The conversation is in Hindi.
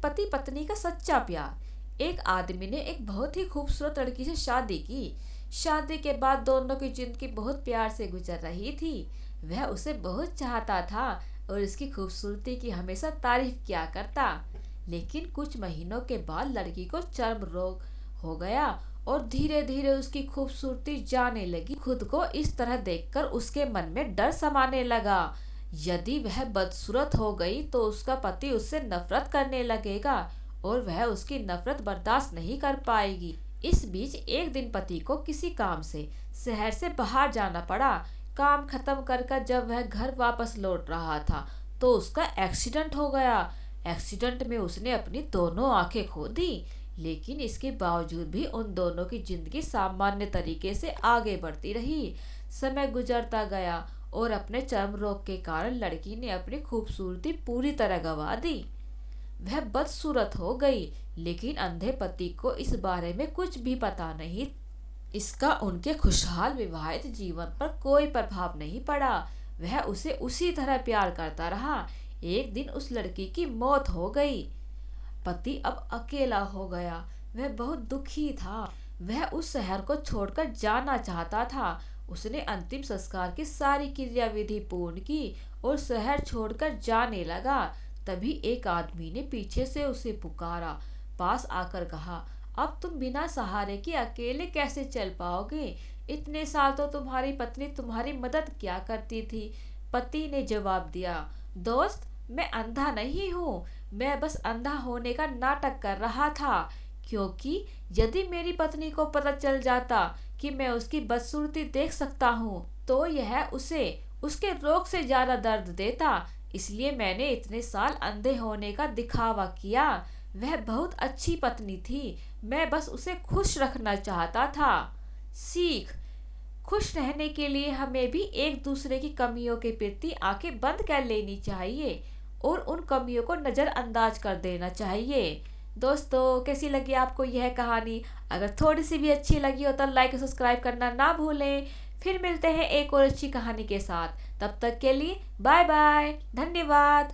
पति पत्नी का सच्चा प्यार। एक आदमी ने एक बहुत ही खूबसूरत लड़की से शादी की। शादी के बाद दोनों की जिंदगी बहुत प्यार से गुजर रही थी। वह उसे बहुत चाहता था और उसकी खूबसूरती की हमेशा तारीफ किया करता। लेकिन कुछ महीनों के बाद लड़की को चर्म रोग हो गया और धीरे धीरे उसकी खूबसूरती जाने लगी। खुद को इस तरह देखकर उसके मन में डर समाने लगा। यदि वह बदसूरत हो गई तो उसका पति उससे नफरत करने लगेगा और वह उसकी नफरत बर्दाश्त नहीं कर पाएगी। इस बीच एक दिन पति को किसी काम से शहर से बाहर जाना पड़ा। काम खत्म कर जब वह घर वापस लौट रहा था तो उसका एक्सीडेंट हो गया। एक्सीडेंट में उसने अपनी दोनों आंखें खो दी। लेकिन इसके बावजूद भी उन दोनों की जिंदगी सामान्य तरीके से आगे बढ़ती रही। समय गुजरता गया और अपने चर्म रोग के कारण लड़की ने अपनी खूबसूरती पूरी तरह गंवा दी। वह बदसूरत हो गई, लेकिन अंधे पति को इस बारे में कुछ भी पता नहीं। इसका उनके खुशहाल विवाहित जीवन पर कोई प्रभाव नहीं पड़ा। वह उसे उसी तरह प्यार करता रहा। एक दिन उस लड़की की मौत हो गई। पति अब अकेला हो गया। वह बहुत दुखी था। वह उस शहर को छोड़कर जाना चाहता था। उसने अंतिम संस्कार की सारी क्रियाविधि पूर्ण की और शहर छोड़कर जाने लगा। तभी एक आदमी ने पीछे से उसे पुकारा। पास आकर कहा, अब तुम बिना सहारे के अकेले कैसे चल पाओगे? इतने साल तो तुम्हारी पत्नी तुम्हारी मदद क्या करती थी? पति ने जवाब दिया, दोस्त, मैं अंधा नहीं हूँ। मैं बस अंधा होने का नाटक कर रहा था, क्योंकि यदि मेरी पत्नी को पता चल जाता कि मैं उसकी बदसूरती देख सकता हूँ तो यह उसे उसके रोग से ज्यादा दर्द देता। इसलिए मैंने इतने साल अंधे होने का दिखावा किया। वह बहुत अच्छी पत्नी थी। मैं बस उसे खुश रखना चाहता था। सीख: खुश रहने के लिए हमें भी एक दूसरे की कमियों के प्रति आंखें बंद कर लेनी चाहिए और उन कमियों को नज़रअंदाज कर देना चाहिए। दोस्तों, कैसी लगी आपको यह कहानी? अगर थोड़ी सी भी अच्छी लगी हो तो लाइक और सब्सक्राइब करना ना भूलें। फिर मिलते हैं एक और अच्छी कहानी के साथ। तब तक के लिए बाय बाय। धन्यवाद।